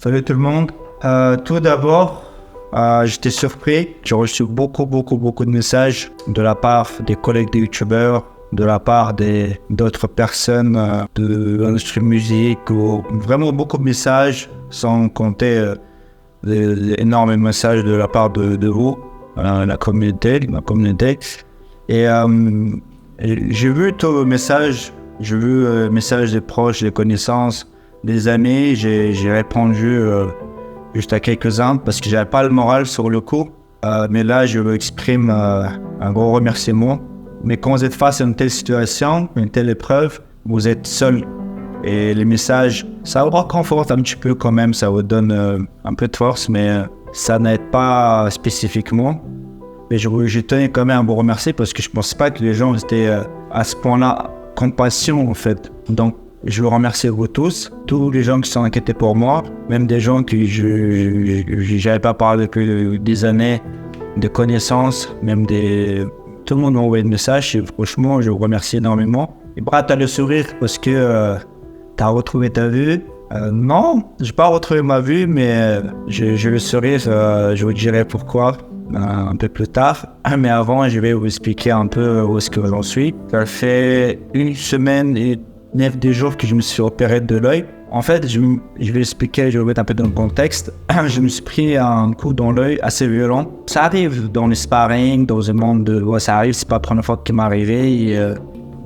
Salut tout le monde. Tout d'abord, j'étais surpris. J'ai reçu beaucoup de messages de la part des collègues des youtubeurs, de la part d'autres personnes de l'industrie musique, ou vraiment beaucoup de messages, sans compter les énormes messages de la part de vous, ma communauté. Et j'ai vu tous vos messages. J'ai vu les messages des proches, des connaissances, des amis. J'ai répondu juste à quelques-uns parce que j'avais pas le moral sur le coup. Mais là, je veux exprimer un gros remerciement. Mais quand vous êtes face à une telle situation, une telle épreuve, vous êtes seul. Et les messages, ça vous réconforte un petit peu quand même, ça vous donne un peu de force, mais ça n'aide pas spécifiquement. Mais je tenais quand même à vous remercier parce que je ne pense pas que les gens étaient à ce point-là compassion en fait. Donc je vous remercie vous tous les gens qui sont inquiétés pour moi, même des gens que je n'avais pas parlé depuis des années, de connaissances, même tout le monde m'a envoyé des messages et franchement je vous remercie énormément. Et Brad, t'as le sourire parce que t'as retrouvé ta vue. Non, j'ai pas retrouvé ma vue, mais j'ai le sourire, je vous dirai pourquoi un peu plus tard. Mais avant, je vais vous expliquer un peu où est-ce que j'en suis. Ça fait 1 semaine et 9 jours que je me suis opéré de l'œil. En fait, je vais expliquer, je vais mettre un peu dans le contexte. Je me suis pris un coup dans l'œil assez violent. Ça arrive dans les sparring, dans le monde ça arrive, c'est pas la première fois qu'il m'est arrivé. Et,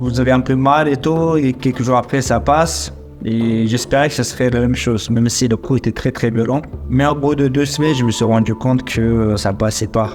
vous avez un peu mal et tout, et quelques jours après, ça passe. Et j'espérais que ça serait la même chose, même si le coup était très violent. Mais au bout de 2 semaines, je me suis rendu compte que ça passait pas.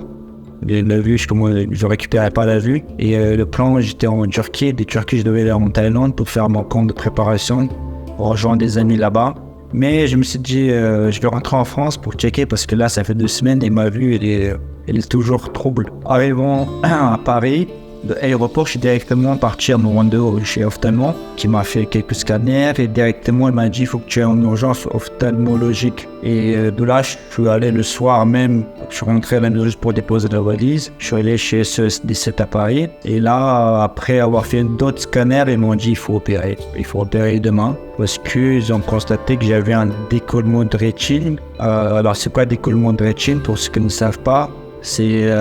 La vue, je récupérais pas la vue. Et le plan, j'étais en Turquie. De Turquie, je devais aller en Thaïlande pour faire mon camp de préparation, pour rejoindre des amis là-bas. Mais je me suis dit, je vais rentrer en France pour checker parce que là, ça fait 2 semaines et ma vue, elle est toujours trouble. Arrivant à Paris, de l'aéroport, je suis directement parti à Morando chez ophtalmo, qui m'a fait quelques scanners et directement il m'a dit il faut que tu aies une urgence ophtalmologique. Et de là, je suis allé le soir même, je suis rentré à la maison juste pour déposer la valise. Je suis allé chez SES17 à Paris et là, après avoir fait d'autres scanners, ils m'ont dit il faut opérer demain parce qu'ils ont constaté que j'avais un décollement de rétine. Alors c'est quoi décollement de rétine pour ceux qui ne savent pas? C'est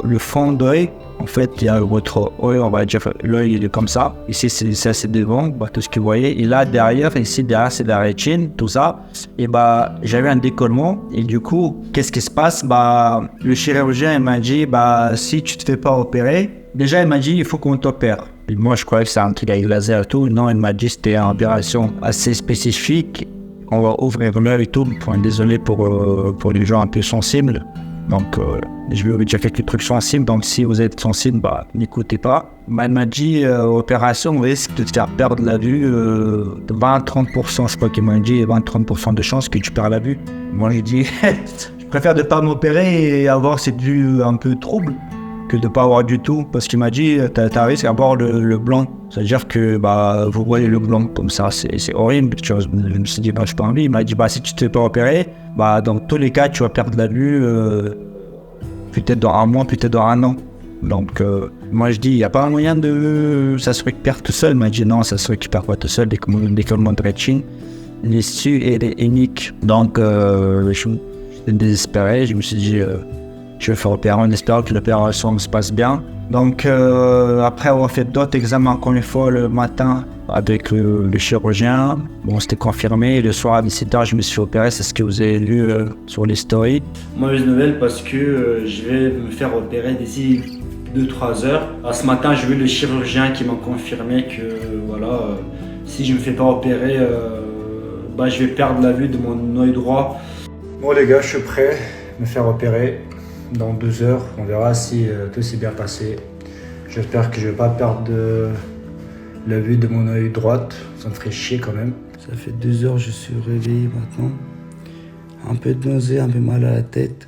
le fond d'œil. En fait, il y a votre œil, on va dire, l'œil il est comme ça. Ici, c'est devant, tout ce que vous voyez. Et là, derrière, c'est la rétine, tout ça. Et j'avais un décollement. Et du coup, qu'est-ce qui se passe? Le chirurgien, il m'a dit, si tu te fais pas opérer, déjà, il m'a dit, il faut qu'on t'opère. Et moi, je croyais que c'est un truc avec laser et tout. Non, il m'a dit, c'était une opération assez spécifique. On va ouvrir l'œil et tout. Désolé pour les gens un peu sensibles. Donc, je vais vous dire quelques trucs sensibles. Donc, si vous êtes sensible, n'écoutez pas. Elle m'a dit, opération, on risque de te faire perdre la vue de 20-30%. Je crois qu'il m'a dit 20-30% de chance que tu perds la vue. Moi, j'ai dit, je préfère ne pas m'opérer et avoir cette vue un peu trouble que de ne pas avoir du tout. Parce qu'il m'a dit, t'as risque d'avoir le blanc. C'est-à-dire que vous voyez le blanc comme ça, c'est horrible. Je me suis dit, je n'ai pas envie. Il m'a dit, si tu ne te fais pas opérer, dans tous les cas, tu vas perdre la vue peut-être dans 1 mois, peut-être dans 1 an. Donc, moi, je dis, il n'y a pas un moyen de ça se récupère tout seul. Il m'a dit, non, ça se récupère pas tout seul, décollement de rétine. L'issue est unique. Donc, j'étais désespéré. Je me suis dit, je vais faire opérer en espérant que l'opération se passe bien. Donc, après avoir fait d'autres examens encore une fois le matin avec le chirurgien, c'était confirmé. Le soir à 17h, je me suis opéré, c'est ce que vous avez lu sur les stories. Mauvaise nouvelle parce que je vais me faire opérer d'ici 2-3 heures. Ce matin, j'ai vu le chirurgien qui m'a confirmé que si je me fais pas opérer, je vais perdre la vue de mon œil droit. Bon les gars, je suis prêt à me faire opérer. Dans 2 heures, on verra si tout s'est bien passé. J'espère que je vais pas perdre la vue de mon œil droit. Ça me ferait chier quand même. Ça fait 2 heures, je suis réveillé maintenant. Un peu de nausée, un peu mal à la tête.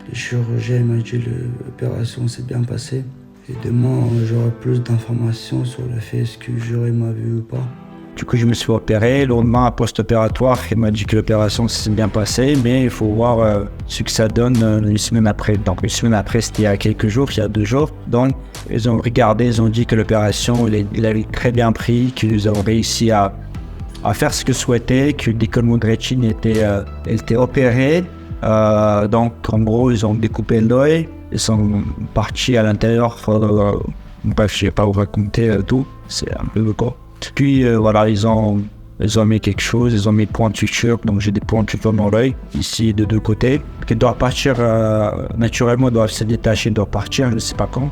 Le chirurgien m'a dit que l'opération s'est bien passée. Et demain, j'aurai plus d'informations sur le fait est-ce que j'aurai ma vue ou pas. Du coup, je me suis opéré. Le lendemain, post-opératoire, il m'a dit que l'opération s'est bien passée, mais il faut voir ce que ça donne 1 semaine après. Donc, 1 semaine après, c'était il y a quelques jours, il y a 2 jours. Donc, ils ont regardé, ils ont dit que l'opération, il avait très bien pris, qu'ils ont réussi à à faire ce que souhaitait, que le décollement de rétine était opéré. Donc en gros, ils ont découpé l'œil, ils sont partis à l'intérieur. Bref, je ne vais pas vous raconter tout, c'est un peu le cas. Puis voilà, ils ont mis quelque chose, ils ont mis point de suture, donc j'ai des points de suture dans l'œil, ici de deux côtés, qui doivent partir naturellement, doivent se détacher, doivent partir, je ne sais pas quand.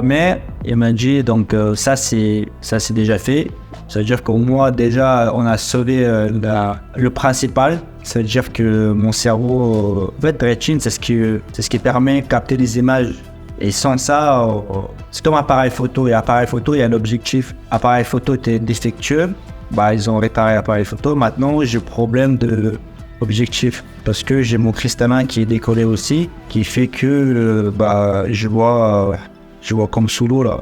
Mais il m'a dit, donc ça c'est déjà fait, ça veut dire qu'au moins déjà on a sauvé le principal, ça veut dire que mon cerveau, en fait, rétine, c'est ce qui permet de capter les images. Et sans ça, c'est comme appareil photo. Et appareil photo, il y a l'objectif. Appareil photo était défectueux. Ils ont réparé l'appareil photo. Maintenant, j'ai problème d'objectif. Parce que j'ai mon cristallin qui est décollé aussi. Qui fait que je vois comme sous l'eau là.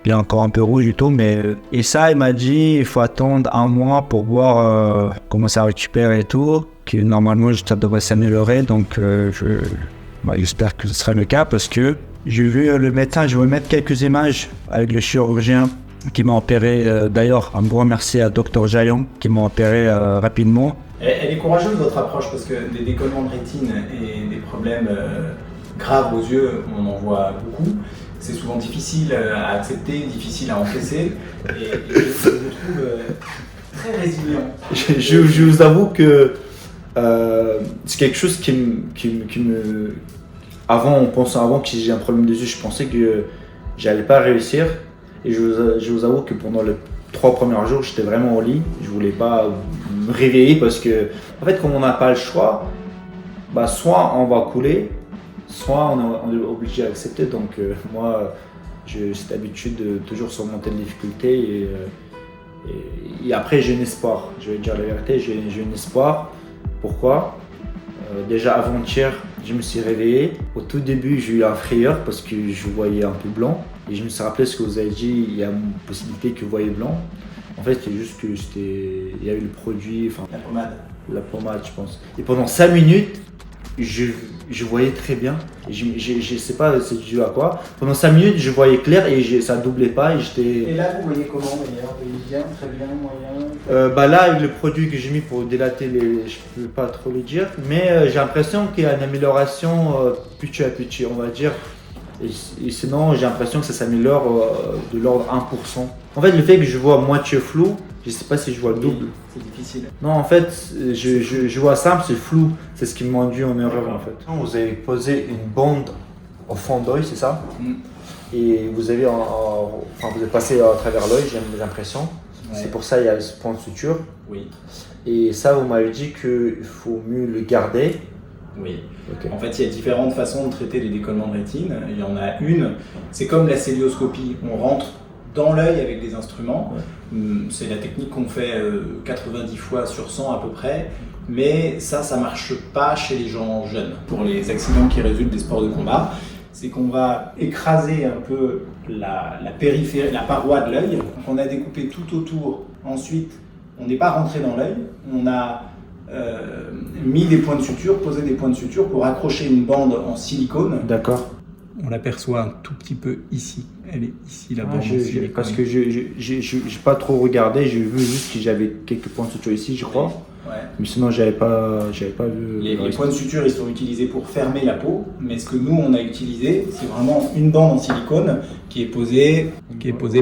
Il est encore un peu rouge et tout. Et ça, il m'a dit il faut attendre un mois pour voir comment ça récupère et tout. Que normalement ça devrait s'améliorer, donc j'espère que ce sera le cas parce que j'ai vu le médecin, je vais mettre quelques images avec le chirurgien qui m'a opéré, d'ailleurs un gros merci à Dr Jaillon qui m'a opéré rapidement. Elle est courageuse votre approche parce que des décollements de rétine et des problèmes graves aux yeux, on en voit beaucoup. C'est souvent difficile à accepter, difficile à encaisser et je vous trouve très résilient. Je vous avoue que c'est quelque chose qui me... Avant que j'ai un problème des yeux, je pensais que j'allais pas réussir. Et je vous avoue que pendant les 3 premiers jours, j'étais vraiment au lit. Je voulais pas me réveiller parce que, en fait, comme on n'a pas le choix, soit on va couler, soit on est obligé d'accepter. Donc moi, j'ai cette habitude de toujours surmonter les difficultés. Et après, j'ai un espoir. Je vais dire la vérité, j'ai un espoir. Pourquoi ? Déjà avant-hier, je me suis réveillé. Au tout début, j'ai eu un frayeur parce que je voyais un peu blanc. Et je me suis rappelé ce que vous avez dit, il y a une possibilité que vous voyez blanc. En fait, c'est juste que il y a eu le produit, la pommade, je pense. Et pendant 5 minutes, je voyais très bien. Je sais pas c'est dû à quoi. Pendant 5 minutes, je voyais clair et ça doublait pas. Et là, vous voyez comment d'ailleurs ? Vous voyez bien, très bien, moyen ? Là, avec le produit que j'ai mis pour dilater je peux pas trop le dire. Mais j'ai l'impression qu'il y a une amélioration petit à petit, on va dire. Et sinon, j'ai l'impression que ça s'améliore de l'ordre 1%. En fait, le fait que je vois moitié flou, je sais pas si je vois le double. C'est difficile. Non, en fait, je vois simple, c'est flou. C'est ce qui m'a induit en erreur en fait. Vous avez posé une bande au fond d'œil, c'est ça ? Et vous avez passé à travers l'œil, j'ai l'impression. Ouais. C'est pour ça qu'il y a ce point de suture. Oui. Et ça, vous m'avez dit qu'il faut mieux le garder. Oui. Okay. En fait, il y a différentes façons de traiter les décollements de rétine. Il y en a une, c'est comme la célioscopie. On rentre dans l'œil avec des instruments. Ouais. C'est la technique qu'on fait 90 fois sur 100 à peu près. Mais ça marche pas chez les gens jeunes. Pour les accidents qui résultent des sports de combat, c'est qu'on va écraser un peu la périphérie, la paroi de l'œil. On a découpé tout autour. Ensuite, on n'est pas rentré dans l'œil. On a mis des points de suture, posé des points de suture pour accrocher une bande en silicone. D'accord. On l'aperçoit un tout petit peu ici. Elle est ici, la bande en silicone. Parce que j'ai pas trop regardé, j'ai vu juste que j'avais quelques points de suture ici, je crois. Ouais. Mais sinon, j'avais pas vu. Les points de suture, ils sont utilisés pour fermer la peau. Mais ce que nous, on a utilisé, c'est vraiment une bande en silicone qui est posée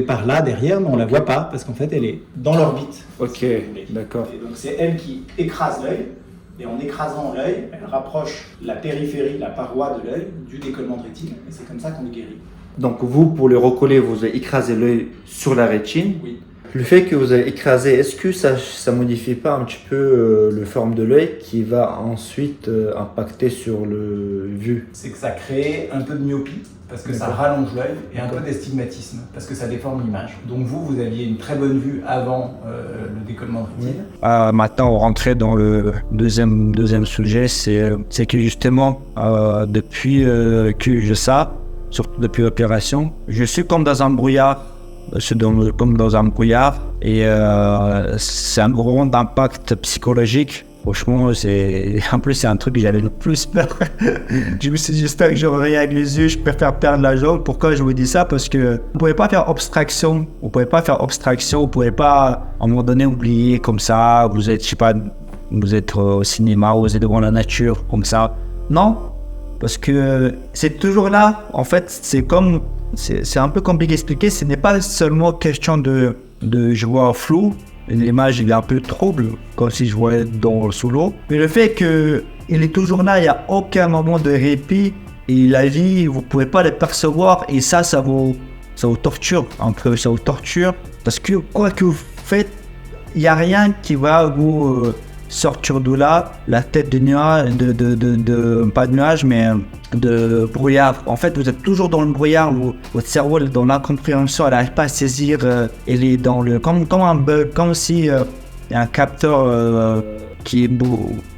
par là, derrière, mais on la voit pas parce qu'en fait, elle est dans l'orbite. Ok, d'accord. Et donc, c'est elle qui écrase l'œil. Et en écrasant l'œil, elle rapproche la périphérie, la paroi de l'œil, du décollement de rétine. Et c'est comme ça qu'on le guérit. Donc vous, pour le recoller, vous avez écrasé l'œil sur la rétine. Oui. Le fait que vous avez écrasé, est-ce que ça modifie pas un petit peu le forme de l'œil qui va ensuite impacter sur le vue? C'est que ça crée un peu de myopie parce que ça rallonge l'œil et un peu d'astigmatisme parce que ça déforme l'image. Donc vous aviez une très bonne vue avant le décollement de rétine. Maintenant, on rentrait dans le deuxième sujet, c'est que justement, depuis que je sais, surtout depuis l'opération, je suis comme dans un brouillard. Comme dans un brouillard et c'est un gros impact psychologique Franchement, en plus, c'est un truc que j'avais le plus peur. Je me suis dit, j'espère que j'aurai rien avec les yeux, je préfère perdre la jambe. Pourquoi je vous dis ça? Parce que vous pouvez pas faire abstraction. Vous pouvez pas, à un moment donné, oublier comme ça. Vous êtes, je sais pas, vous êtes au cinéma, vous êtes devant la nature, comme ça. Non, parce que c'est toujours là. En fait, c'est un peu compliqué à expliquer. Ce n'est pas seulement question de je vois flou. L'image il est un peu trouble, comme si je voyais sous l'eau. Mais le fait qu'il est toujours là, il n'y a aucun moment de répit. Et la vie, vous ne pouvez pas le percevoir. Et ça vous torture. Un peu, ça vous torture. Parce que quoi que vous faites, il n'y a rien qui va vous sortir de là. La tête de nuage, pas de nuage, mais de brouillard. En fait, vous êtes toujours dans le brouillard. Votre cerveau est dans l'incompréhension. Elle n'arrive pas à saisir. Elle est dans comme un bug, comme si il y a un capteur qui est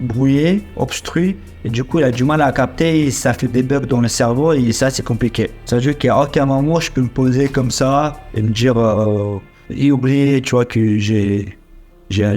brouillé, obstrué. Et du coup, il a du mal à capter. Et ça fait des bugs dans le cerveau. Et ça, c'est compliqué. Ça veut dire qu'il n'y a aucun moment où je peux me poser comme ça et me dire et oublier, tu vois, que j'ai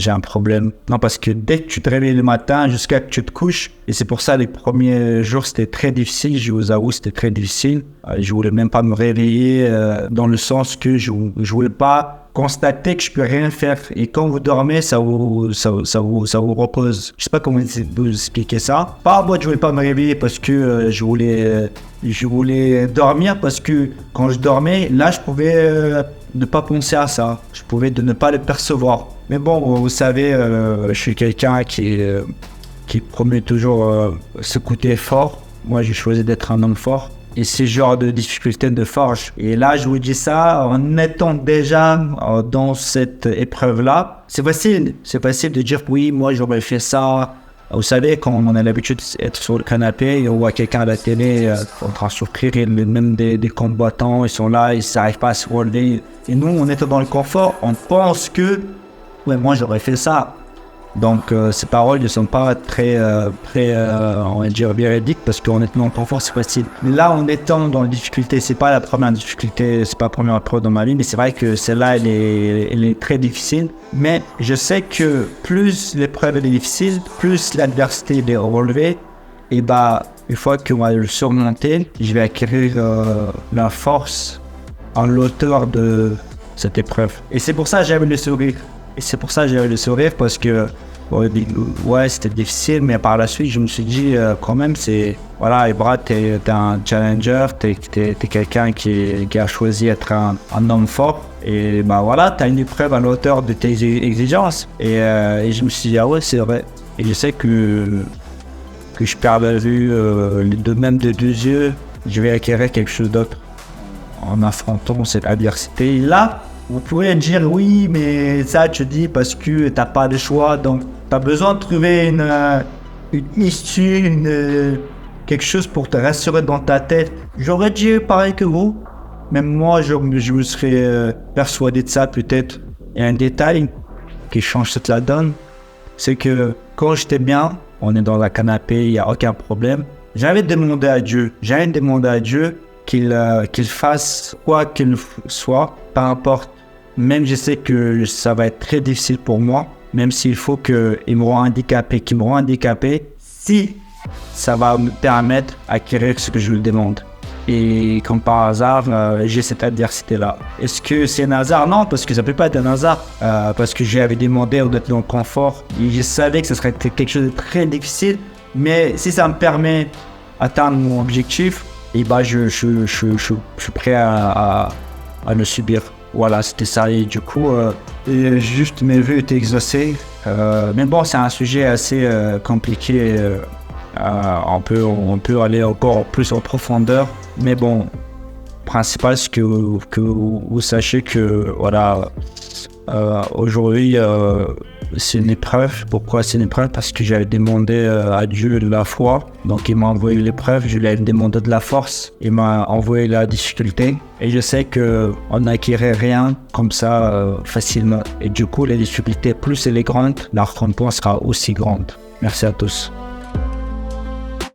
un problème. Non, parce que dès que tu te réveilles le matin jusqu'à que tu te couches, et c'est pour ça les premiers jours c'était très difficile, je vous avoue, c'était très difficile. Je voulais même pas me réveiller dans le sens que je voulais pas constater que je peux rien faire. Et quand vous dormez, ça vous repose. Je sais pas comment vous expliquer ça. Pas moi, je voulais pas me réveiller parce que je voulais dormir, parce que quand je dormais, là, je pouvais ne pas penser à ça. Je pouvais ne pas le percevoir. Mais bon, vous savez, je suis quelqu'un qui promet toujours ce côté fort. Moi, j'ai choisi d'être un homme fort. Et ce genre de difficulté de forge. Et là, je vous dis ça en étant déjà dans cette épreuve-là. C'est facile de dire oui, moi j'aurais fait ça. Vous savez, quand on a l'habitude d'être sur le canapé et on voit quelqu'un à la télé en train de souffrir, même des combattants, ils sont là, ils n'arrivent pas à se relever. Et nous, on est dans le confort, on pense que ouais, moi j'aurais fait ça. Donc ces paroles ne sont pas très, on va dire, véridiques, parce qu'en étant dans le confort, c'est facile. Mais là, en étant dans la difficulté, c'est pas la première difficulté, c'est pas la première épreuve dans ma vie, mais c'est vrai que celle-là, elle est très difficile. Mais je sais que plus l'épreuve est difficile, plus l'adversité est relevée, et une fois qu'on va le surmonter, je vais acquérir la force en l'auteur de cette épreuve. Et c'est pour ça que j'avais le sourire. Parce que ouais, c'était difficile, mais par la suite, je me suis dit quand même, voilà, Ibra, t'es un challenger, t'es quelqu'un qui a choisi d'être un homme fort. Et voilà, t'as une épreuve à la hauteur de tes exigences. Et je me suis dit, ah ouais, c'est vrai. Et je sais que je perds la vue même de deux yeux, je vais acquérir quelque chose d'autre en affrontant cette adversité. Et là, vous pouvez dire oui, mais ça tu dis parce que t'as pas de choix, donc t'as besoin de trouver une issue, quelque chose pour te rassurer dans ta tête. J'aurais dit pareil que vous, même moi je me serais persuadé de ça peut-être. Il y a un détail qui change toute la donne, c'est que quand j'étais bien, on est dans un canapé, il n'y a aucun problème. J'avais demandé à Dieu qu'il fasse quoi qu'il soit, peu importe. Même je sais que ça va être très difficile pour moi, même s'il faut qu'il me rend handicapé, si ça va me permettre d'acquérir ce que je lui demande. Et comme par hasard, j'ai cette adversité-là. Est-ce que c'est un hasard? Non, parce que ça peut pas être un hasard. Parce que j'avais demandé d'être dans le confort. Et je savais que ce serait quelque chose de très difficile. Mais si ça me permet d'atteindre mon objectif, et je suis prêt à le subir. Voilà, c'était ça. Et du coup, juste mes vœux étaient exaucés. Mais bon, c'est un sujet assez compliqué. On peut aller encore plus en profondeur. Mais bon, principal, c'est que vous sachiez que voilà, aujourd'hui, c'est une épreuve. Pourquoi c'est une épreuve? Parce que j'avais demandé à Dieu de la foi. Donc il m'a envoyé l'épreuve, je lui ai demandé de la force. Il m'a envoyé la difficulté. Et je sais qu'on n'acquérait rien comme ça facilement. Et du coup, les difficultés, plus elle est grande, la récompense sera aussi grande. Merci à tous.